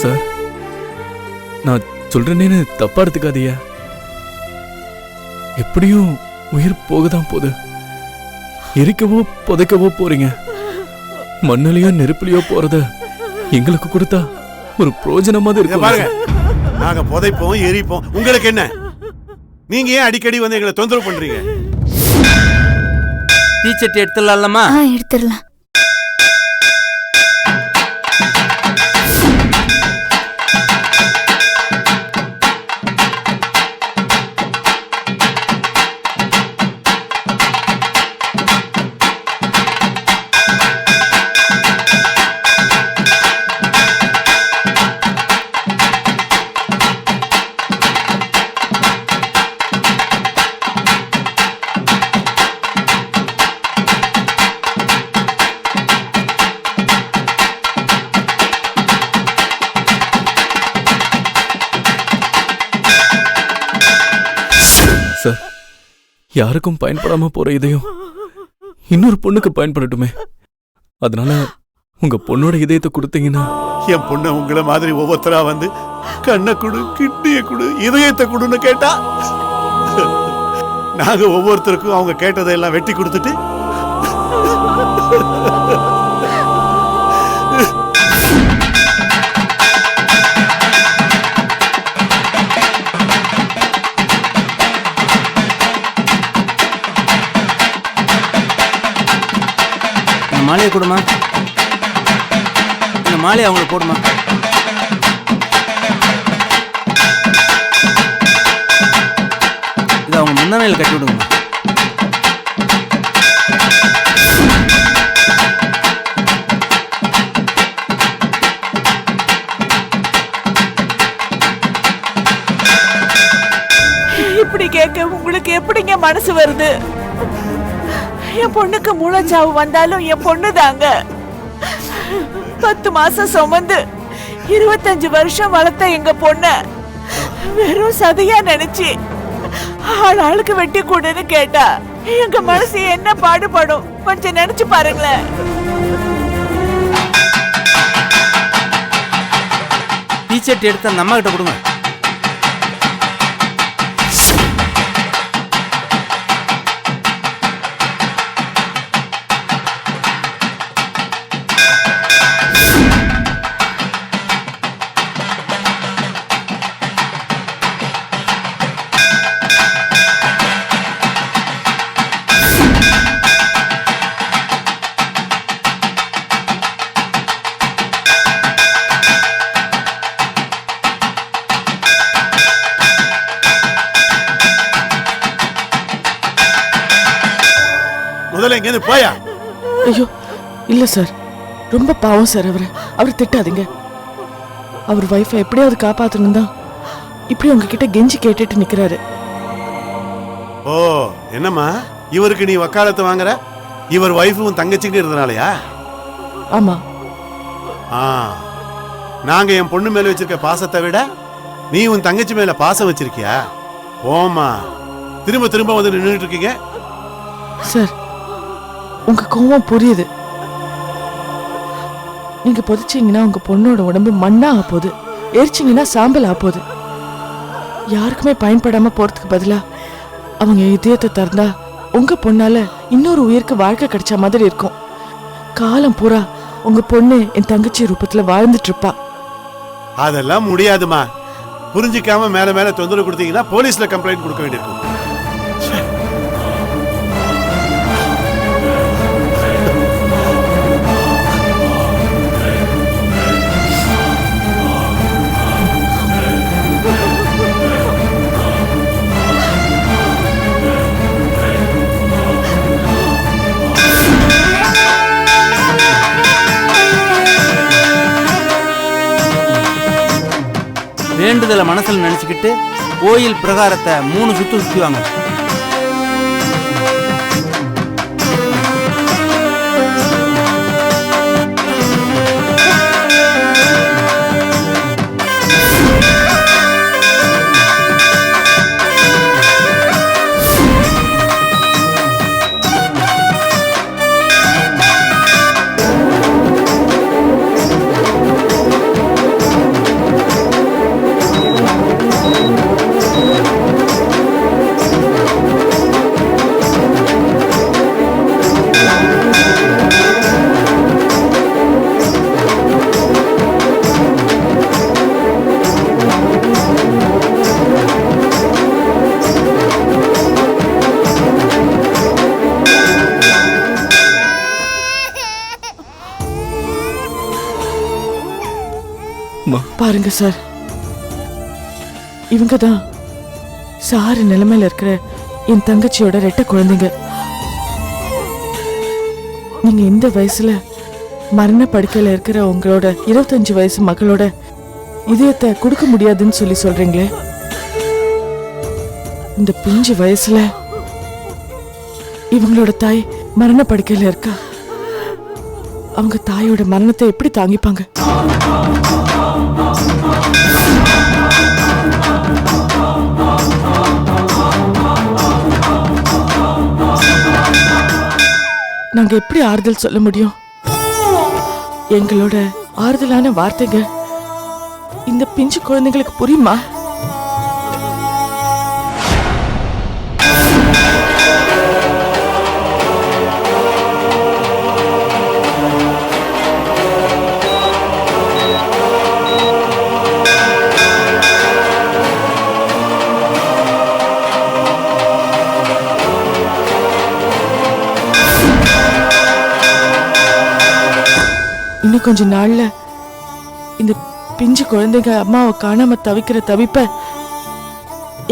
Sir, நான் சொல்றேன்னு தப்பா எடுத்துக்காதீயா. எப்படியும் உயிர் போகதான் போகுது. எரிக்கவோ புதைக்கவோ போறீங்க. மண்ணிலையோ நெருப்புலையோ போறத எங்களுக்கு கொடுத்தா ஒரு பிரயோஜனமாவது இருக்கு. பாருங்க, நாங்க புதைப்போம் எரிப்போம், உங்களுக்கு என்ன? நீங்க ஏன் அடிக்கடி வந்து எங்களை தொந்தரவு பண்றீங்க? தீச்சட்டி எடுத்துடலாமா? எடுத்துடலாம். சார், யாருக்கும் பயன்படாம போற இதயம் இன்னொரு பொண்ணுக்கு பயன்படட்டுமே. அதனால உங்க பொண்ணோட இதயத்தை கொடுத்தீங்கன்னா. என் பொண்ணு உங்களை மாதிரி ஒவ்வொருத்தரா வந்து கண்ணை கொடு, கிட்னியை கொடு, இதயத்தை கொடுன்னு கேட்டா நாங்க ஒவ்வொருத்தருக்கும் அவங்க கேட்டதையெல்லாம் வெட்டி கொடுத்துட்டு மாலையை கொடுமா, இந்த மாலையை அவங்களுக்கு போடுமா. இதை அவங்க முந்தானையில் கட்டி விடுங்க. இப்படி கேட்க உங்களுக்கு எப்படிங்க மனசு வருது? என் பொண்ணுக்கு மூளைச்சாவு வந்தாலும் என் பொண்ணு தாங்க. 10 மாசம் சுமந்து 25 வருஷம் வளர்த்த எங்க பொண்ண வெறும் சதையா நினைச்சு ஆளுக்கு வெட்டி கூடுன்னு கேட்டா எங்க மனசு என்ன பாடுபடும் கொஞ்சம் நினைச்சு பாருங்களேன். டீச்சர்ட் எடுத்து அந்த அம்மா கிட்ட கொடுங்க. முதல்ல இங்க போயா. ஐயோ இல்ல சார், ரொம்ப பாவம் சார். அவர் திட்டாதீங்க. அவர் வைஃபை எப்படியாவது காப்பாத்தணும் தான் இப்படி உங்ககிட்ட கெஞ்சி கேட்டுட்டு நிக்கிறாரு. ஓ என்னம்மா, இவருக்கு நீ வக்காலத்தை வாங்குற? இவர் வைஃபும் தங்கச்சிங்க இருந்தனாலயா? ஆமா. நாங்க என் பொண்ணு மேல வச்சிருக்க பாசத்தை விட நீ உன் தங்கச்சி மேல பாசம் வச்சிருக்கியா? போமா, திரும்ப திரும்ப வந்து நின்றுட்டு இருக்கீங்க. சார், உங்க கோவம் புரியுது. நீங்க புதைச்சீங்கன்னா உங்க பொண்ணோட உடம்பு மண்ணா ஆப்போது, எரிச்சிங்கன்னா சாம்பல் ஆப்போது. யாருக்குமே பயன்படாம போறதுக்கு பதிலா அவங்க இதயத்தை திறந்தா உங்க பொண்ணால இன்னொரு உயிருக்கு வாழ்க்கை கிடைச்ச மாதிரி இருக்கும். காலம் பூரா உங்க பொண்ணு என் தங்கச்சி ரூபத்துல வாழ்ந்துட்டு இருப்பா. அதெல்லாம் முடியாதுமா. புரிஞ்சிக்காம மேல மேல தொந்தரவு கொடுத்தீங்கன்னா போலீஸ்ல கம்ப்ளைண்ட் கொடுக்க வேண்டியிருக்கும். வேண்டுதலை மனசில் நினைச்சுக்கிட்டு கோயில் பிரகாரத்தை 3 சுத்து சுற்றுவாங்க. அம்மா, பாருங்க சார், இவங்க தான் சாரு நிலைமையில இருக்கிற என் தங்கச்சியோட ரெட்டை குழந்தைங்க. நீங்க இந்த வயசுல மரண படுக்கையில இருக்கிற உங்களோட 25 வயசு மகளோட இதயத்தை கொடுக்க முடியாதுன்னு சொல்லி சொல்றீங்களே, இந்த பிஞ்சு வயசுல இவங்களோட தாய் மரண படுக்கையில இருக்கா. அவங்க தாயோட மரணத்தை எப்படி தாங்கிப்பாங்க? நாங்க எப்படி ஆறுதல் சொல்ல முடியும்? எங்களோட ஆறுதலான வார்த்தைங்க இந்த பிஞ்சு குழந்தைங்களுக்கு புரியுமா? இன்னும் கொஞ்ச நாள்ல இந்த பிஞ்சு குழந்தைங்க அம்மாவை காணாம தவிக்கிற தவிப்ப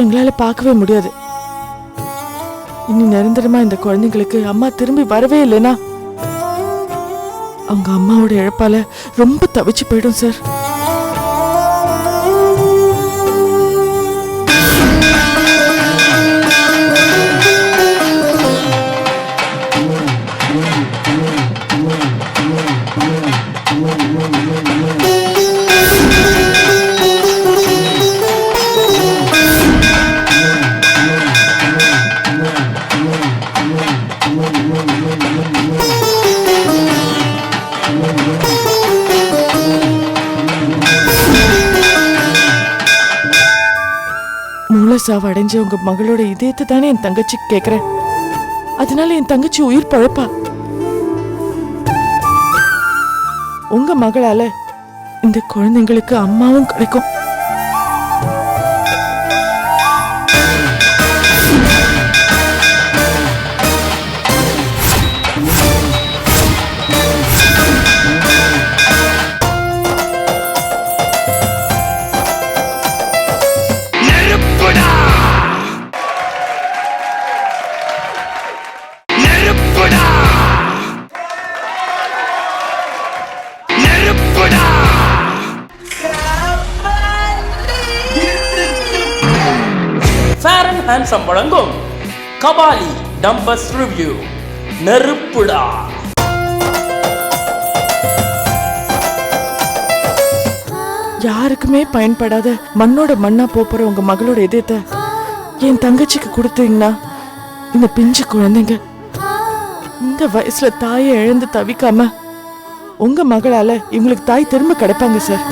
எங்களால பார்க்கவே முடியாது. இனி நிரந்தரமா இந்த குழந்தைங்களுக்கு அம்மா திரும்பி வரவே இல்லைன்னா அவங்க அம்மாவோட இழப்பால ரொம்ப தவிச்சு போயிடும் சார். மூலசாவு அடைஞ்ச உங்க மகளோட இதயத்தை தானே என் தங்கச்சி கேக்குறேன். அதனால என் தங்கச்சி உயிர் பழப்பா. உங்க மகளால இந்த குழந்தைங்களுக்கு அம்மாவும் கிடைக்கும். ஹேண்ட்ஸம் வழங்கும் கபாலி டம்பஸ் ரிவ்யூ நெருப்புடா. யாருக்குமே பயன்படாத மண்ணோட மண்ணா போற உங்க மகளோட இதயத்தை என் தங்கச்சிக்கு கொடுத்தீங்கன்னா இந்த பிஞ்சு குழந்தைங்க இந்த வயசுல தாயை இழந்து தவிக்காம உங்க மகளால இவங்களுக்கு தாய் திரும்ப கிடைப்பாங்க சார்.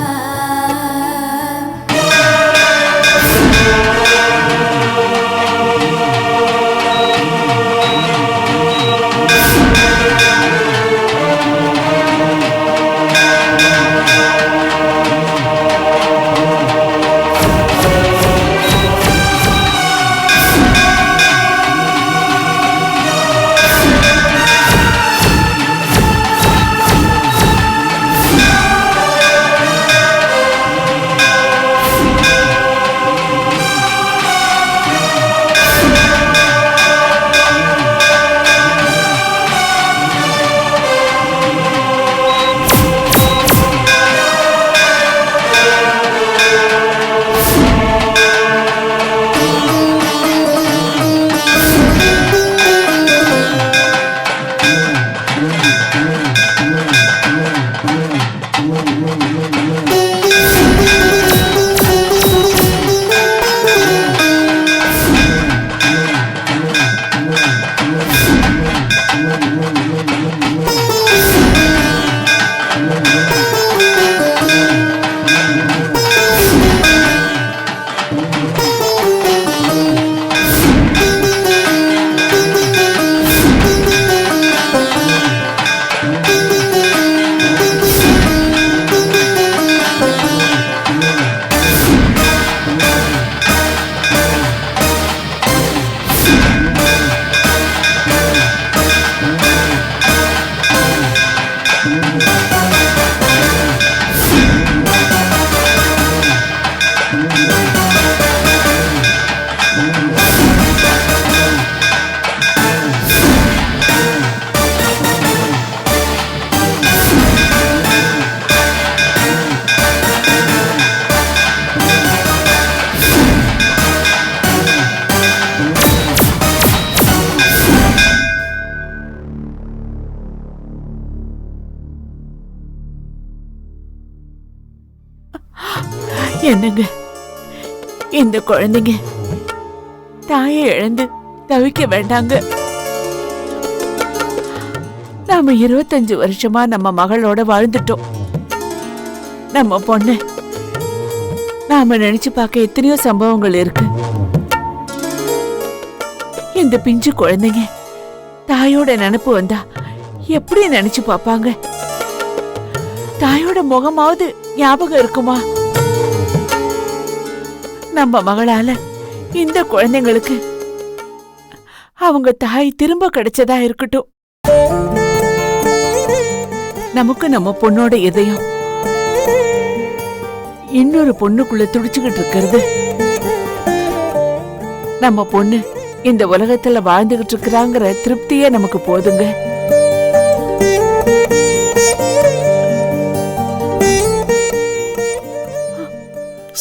என்னங்க, இந்த குழந்தைங்க தாயை இழந்து தவிக்க வேண்டாங்க. நாம 25 வருஷமா நம்ம மகளோட வாழ்ந்துட்டோம். நம்ம பொண்ணு நாம நினைச்சு பார்க்க எத்தனையோ சம்பவங்கள் இருக்கு. இந்த பிஞ்சு குழந்தைங்க தாயோட நினைப்பு வந்தா எப்படி நினைச்சு பாப்பாங்க? தாயோட முகமாவது ஞாபகம் இருக்குமா? நம்ம மகளால இந்த குழந்தைங்களுக்கு அவங்க தாய் திரும்ப கிடைச்சதா இருக்கட்டும். நமக்கு நம்ம பொண்ணோட இதயம் இன்னொரு பொண்ணுக்குள்ள துடிச்சுக்கிட்டு இருக்கிறது. நம்ம பொண்ணு இந்த உலகத்துல வாழ்ந்துகிட்டு இருக்கிறாங்கிற திருப்தியே நமக்கு போதுங்க.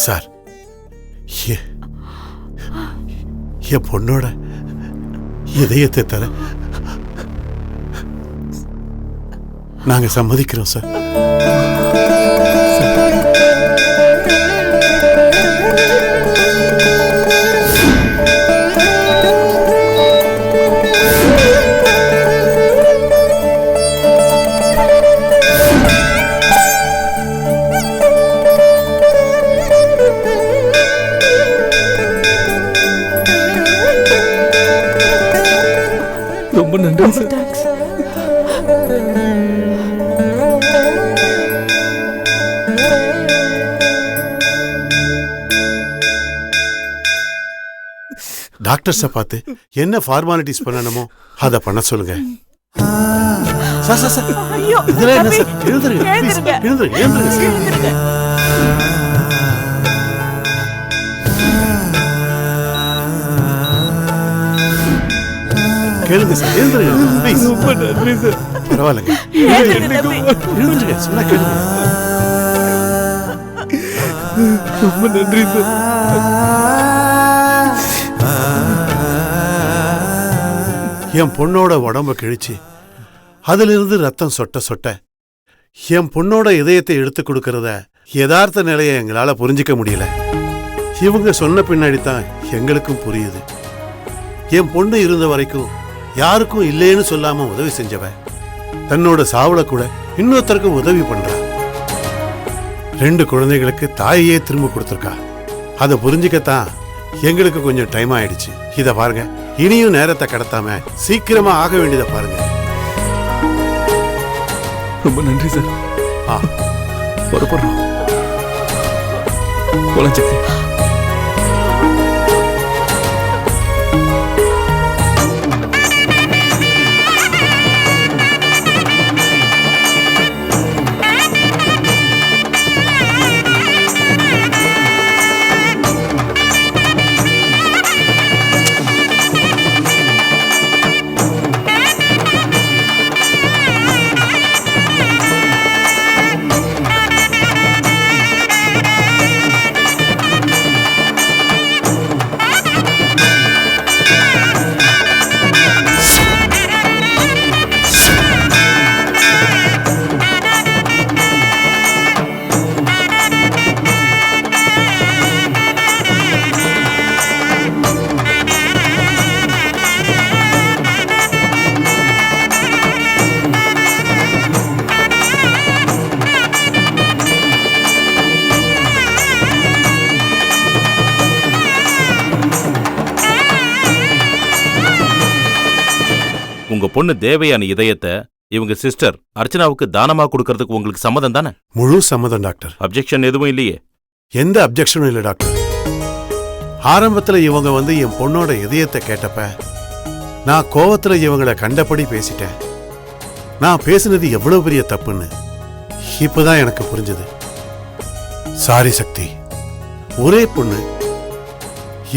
சார், என் பொண்ணோட இதயத்தை தர நாங்க சம்மதிக்கிறோம் சார். ரொம்ப நன்றி சார். தேங்க்ஸ். டாக்டர்ஸை பார்த்து என்ன ஃபார்மாலிட்டிஸ் பண்ணணுமோ அதை பண்ண சொல்லுங்க. சார் சார் சார், ஐயோ, இதெல்லாம் என்ன சார்? தம்பி, எழுந்துருங்க, please, எழுந்திருங்க. எழுந்துருங்க, எழுந்துருங்க சார். எழுந்திருங்க. கேளுங்க சார், எழுந்துருங்க ப்ளீஸ். ரொம்ப நன்றி சார். பரவாயில்லைங்க, எழுந்திருங்க தம்பி. எழுந்துருங்க, சொன்னா கேளுங்க. ரொம்ப நன்றி சார். என் பொண்ணோட உடம்ப கிழிச்சு அதிலிருந்து ரத்தம் சொட்ட சொட்ட என் பொண்ணோட இதயத்தை எடுத்து கொடுக்கறத யதார்த்த நிலையை எங்களால புரிஞ்சிக்க முடியல. இவங்க சொன்ன பின்னாடி தான் எங்களுக்கும் புரியுது. என் பொண்ணு இருந்த வரைக்கும் யாருக்கும் இல்லைன்னு சொல்லாம உதவி செஞ்சவ தன்னோட சாவுல கூட இன்னொருத்தருக்கு உதவி பண்றா. 2 குழந்தைகளுக்கு தாயையே திரும்ப கொடுத்துருக்கா. அதை புரிஞ்சுக்கத்தான் எங்களுக்கு கொஞ்சம் டைம் ஆயிடுச்சு. இத பாருங்க, இனியும் நேரத்தை கடத்தாம சீக்கிரமா ஆக வேண்டியதை பாருங்க. ரொம்ப நன்றி சார். ஆ, புறப்படுறோம். போலாம் சக்தி. உங்க பொண்ணு தேவயானி இதயத்தை இவங்க சிஸ்டர் அர்ச்சனாவுக்கு தானமா கொடுக்கறதுக்கு உங்களுக்கு சம்மதம் தானே? முழு சம்மதம் டாக்டர். அப்ஜெக்ஷன் எதுவும் இல்லையே? எந்த அப்ஜெக்ஷனும் இல்லை டாக்டர். ஆரம்பத்துல இவங்க வந்து என் பொண்ணோட இதயத்தை கேட்டப்ப நான் கோவத்துல இவங்களை கண்டபடி பேசிட்டேன். நான் பேசுனது எவ்வளவு பெரிய தப்புன்னு இப்பதான் எனக்கு புரிஞ்சது. சாரி சக்தி. ஒரே பொண்ணு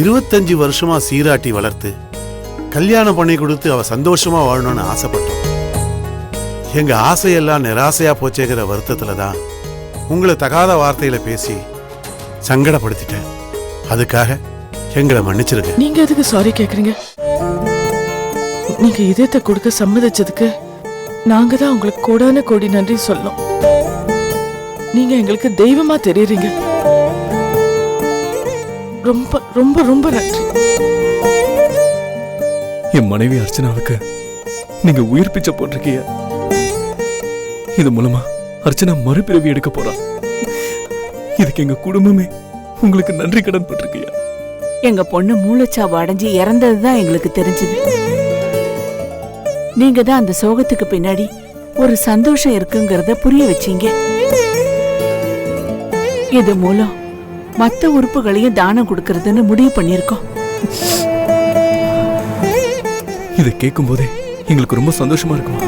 25 வருஷமா சீராட்டி வளர்த்து கல்யாணம் பண்ணி கொடுத்து அவ சந்தோஷமா வாழணும்னு ஆசைப்பட்டோம். எங்க ஆசையெல்லாம் நிராசையா போச்சேங்கிற வருத்தத்துலதான் உங்களை தகாத வார்த்தையில பேசி சங்கடப்படுத்திட்டேன். அதுக்காக எங்களை மன்னிச்சிருங்க. நீங்க எதுக்கு சாரி கேக்குறீங்க? நீங்க இதயத்தை கொடுக்க சம்மதிச்சதுக்கு நாங்க தான் உங்களுக்கு கோடான கோடி நன்றி சொல்லணும். நீங்க எங்களுக்கு தெய்வமா தெரியுறீங்க. ரொம்ப ரொம்ப ரொம்ப நன்றி. என் மனைவி அர்ச்சனாவுக்கு நீங்க உயிர் பிச்சை போட்டிருக்கீங்க. இது மூலமா அர்ச்சனா மறுபிறவி எடுக்க போறா. இதுக்கு எங்க குடும்பமே உங்களுக்கு நன்றி கடன் பட்டிருக்கீங்க. எங்க பொண்ணு மூளைச்சாவு அடைஞ்சு இறந்ததுதான் எங்களுக்கு தெரிஞ்சது. நீங்க தான் அந்த சோகத்துக்கு பின்னாடி ஒரு சந்தோஷம் இருக்குங்கிறத புரிய வச்சீங்க. இது மூலம் மத்த உறுப்புகளையும் தானம் கொடுக்கறதுன்னு முடிவு பண்ணிருக்கோம். இதை கேட்கும் போதே எங்களுக்கு ரொம்ப சந்தோஷமா இருக்குமா.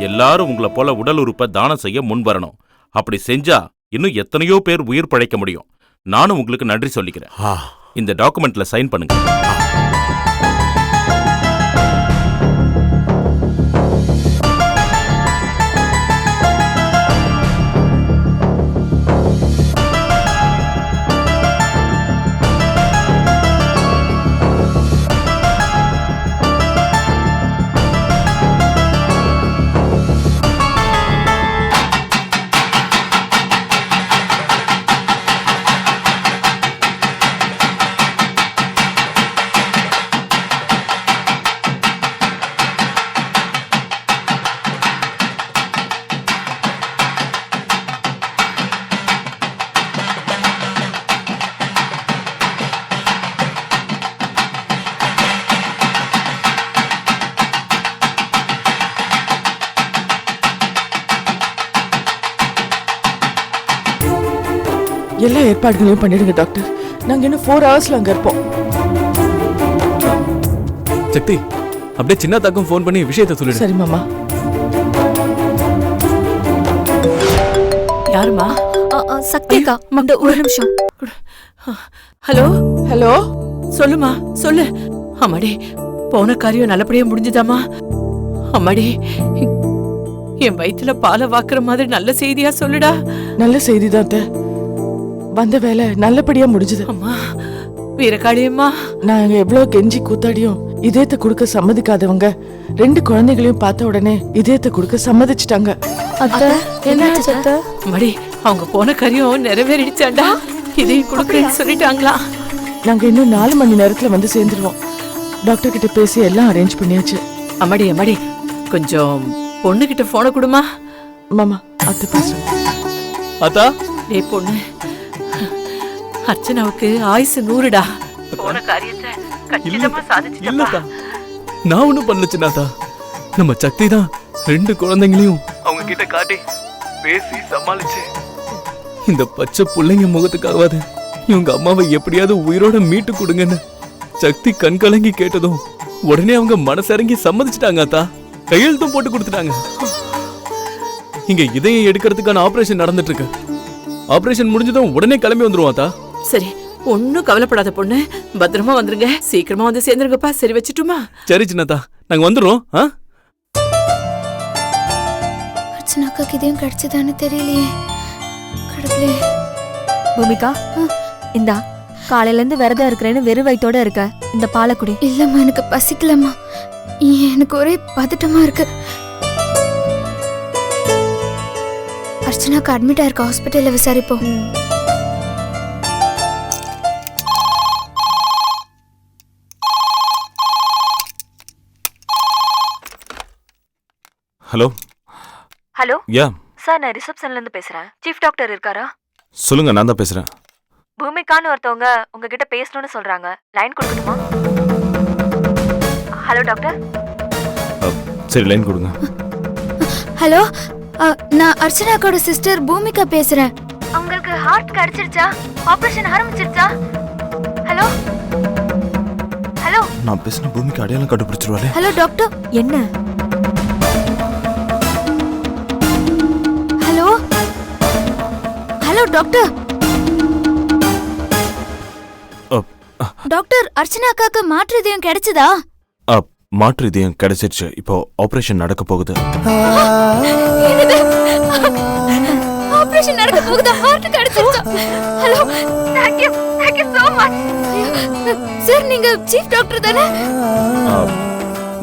எல்லாரும் உங்களை போல உடல் உறுப்பை தானம் செய்ய முன் வரணும். அப்படி செஞ்சா இன்னும் எத்தனையோ பேர் உயிர் பழைக்க முடியும். நானும் உங்களுக்கு நன்றி சொல்லிக்கிறேன். இந்த டாக்குமெண்ட்ல சைன் பண்ணுங்க. எல்லா ஏற்பாடுகளையும் பண்ணிடுங்க டாக்டர். நாங்க இன்னும் 4 ஹவர்ஸ்ல அங்க இருப்போம். சக்தி, அப்படியே சின்ன தாக்கும் ஃபோன் பண்ணி விஷயத்தை சொல்லிடு. சரி மாமா. யாருமா? சக்திகா, ஒரு நிமிஷம். ஹலோ ஹலோ, சொல்லுமா, சொல்லு. அம்மாடி, போன காரியம் நல்லபடியா முடிஞ்சுதாமா? அம்மாடி, என் வயிற்றுல பாலை வாக்குற மாதிரி நல்ல செய்தியா சொல்லுடா. நல்ல செய்தி தான். வந்த வேலை நல்லபடியா முடிஞ்சது. அம்மா, வீரகாளியம்மா, நாங்க எவ்வளவு கெஞ்சி கூத்தாடியும் இதயத்தை கொடுக்க சம்மதிக்காதவங்க 2 குழந்தைகளையும் பார்த்த உடனே இதயத்தை கொடுக்க சம்மதிச்சிட்டாங்க. அம்மாடி, அவங்க போன காரியம் நிறைவேறிடுச்சாண்டா. இதையும் கொடுக்கறேன்னு சொல்லிட்டாங்களா? நாங்க இன்னும் 4 மணி நேரத்துல வந்து சேர்ந்துருவோம். டாக்டர் கிட்ட பேசி எல்லாம் அரேஞ்ச் பண்ணியாச்சு. அம்மாடி, அம்மாடி, கொஞ்சம் பொண்ணுகிட்ட போன கொடுமா. மாமா, அத்தை பேசுறேன். அத்தா, டேய் பொண்ணு, அர்ச்சனாவுக்கு ஆயுசு 100டா. போன காரியத்தை கச்சிதமா சாதிச்சிட்டப்பா. இல்லதா, நான் ஒண்ணும் பண்ணல சின்னாதா. நம்ம சக்தி தான் 2 குழந்தைங்களையும் அவங்க கிட்ட காட்டி பேசி சமாளிச்சு இந்த பச்சை பிள்ளைங்க முகத்துக்காவது இவங்க அம்மாவை எப்படியாவது உயிரோட மீட்டு கொடுங்கன்னு சக்தி கண் கலங்கி கேட்டதும் உடனே அவங்க மனசரங்கி சம்மதிச்சிட்டாங்க. அத்தா, கையெழுத்தும் போட்டு கொடுத்துட்டாங்க. இங்க இதயம் எடுக்கிறதுக்கான ஆபரேஷன் நடந்துட்டு இருக்கு. ஆபரேஷன் முடிஞ்சதும் உடனே கிளம்பி வந்துருவோம். அத்தா, சரி, ஒன்னும் கவலைப்படாத பொண்ணு. பத்திரமா வந்துருங்க. சீக்கிரமா வந்து சேர்ந்துருங்கப்பா. சரி, வச்சுட்டுமா? சரி சின்னதா, நாங்க வந்துடுறோம். அர்ச்சனாக்கா இதயம் கிடைச்சதான்னு தெரியலையே. கடவுளே. பூமிகா, இந்தா, காலையில இருந்து விரதம் இருக்கிறேன்னு வெறும் வயித்தோட இருக்க. இந்த பாலக்குடி. இல்லம்மா, எனக்கு பசிக்கலம்மா. எனக்கு ஒரே பதட்டமா இருக்கு. அர்ச்சனாக்கு அட்மிட் ஆயிருக்க ஹாஸ்பிட்டல்ல விசாரிப்போம். ஹலோ. ஹலோ. யா சார், நான் ரிசப்ஷன்ல இருந்து பேசுறேன். சீஃப் டாக்டர் இருக்காரா? சொல்லுங்க, நான் தான் பேசுறேன். பூமிகான்னு ஒருத்தவங்க உங்ககிட்ட பேசணும்னு சொல்றாங்க. லைன் கொடுக்கணுமா? Hello doctor. சரி, லைன் கொடுங்க. ஹலோ, நான் அர்ச்சனாக்கோட சிஸ்டர் பூமிகா பேசுறேன். உங்களுக்கு ஹார்ட் கிடைச்சிருச்சா? ஆபரேஷன் ஆரம்பிச்சிருச்சா? Hello hello. நான் பேசின பூமிக்கு அடையாளம் கண்டுபிடிச்சிருவாளே. Hello doctor. என்ன? Hello hello doctor. Doctor, Archana அக்காக்கு மாற்று இதயம் கிடைச்சதா? மாற்று இதயம் கிடைச்சிருச்சு. இப்போ ஆபரேஷன் நடக்க போகுது. ஆபரேஷன் நடக்க போகுதா? ஹார்ட் கிடைச்சிருச்சா? Hello, thank you so much. Sir, நீங்க சீஃப் டாக்டர் தானே?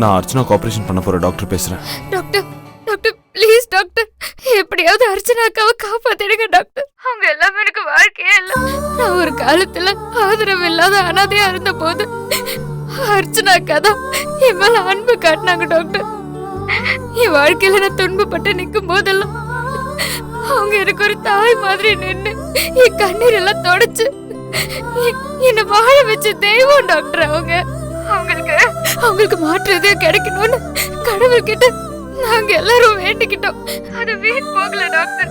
நான் அர்ச்சனாக்கு ஆபரேஷன் பண்ண போற டாக்டர் பேசுறேன். டாக்டர் ப்ளீஸ் டாக்டர், எப்படியாவது அர்ச்சனா அக்காவை காப்பாத்திடுங்க டாக்டர். அவங்க எல்லாமே எனக்கு வாழ்க்கையே இல்ல. நான் ஒரு காலத்துல ஆதரவு இல்லாத அனாதையா இருந்த போது அர்ச்சனா அக்கா தான் என் மேல அன்பு காட்டினாங்க டாக்டர். என் வாழ்க்கையில நான் துன்பப்பட்டு நிக்கும் போதெல்லாம் அவங்க எனக்கு ஒரு தாய் மாதிரி நின்னு என் கண்ணீர் எல்லாம் தொடச்சு என்ன வாழ வச்ச தெய்வம் டாக்டர். அவங்களுக்கு மாற்றுதே கிடைக்கணும்னு கடவுள்கிட்ட நாங்க எல்லாரும் வேண்டிக்கிட்டோம். அது வீண் போகல டாக்டர்.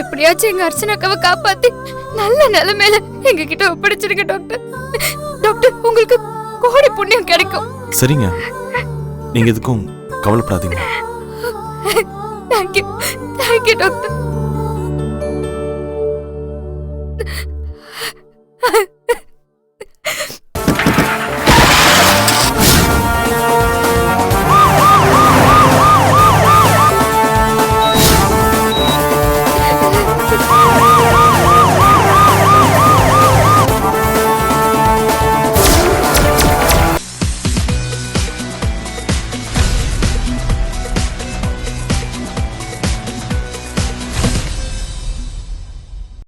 எப்படியாச்சும் எங்க அர்ச்சனாக்காவை காப்பாத்தி நல்ல நிலைமையில எங்க கிட்ட ஒப்படைச்சிருங்க டாக்டர். டாக்டர், உங்களுக்கு கோடி புண்ணியம் கிடைக்கும். சரிங்க, நீங்க எதுக்கும் கவலைப்படாதீங்க. Thank you, thank you doctor.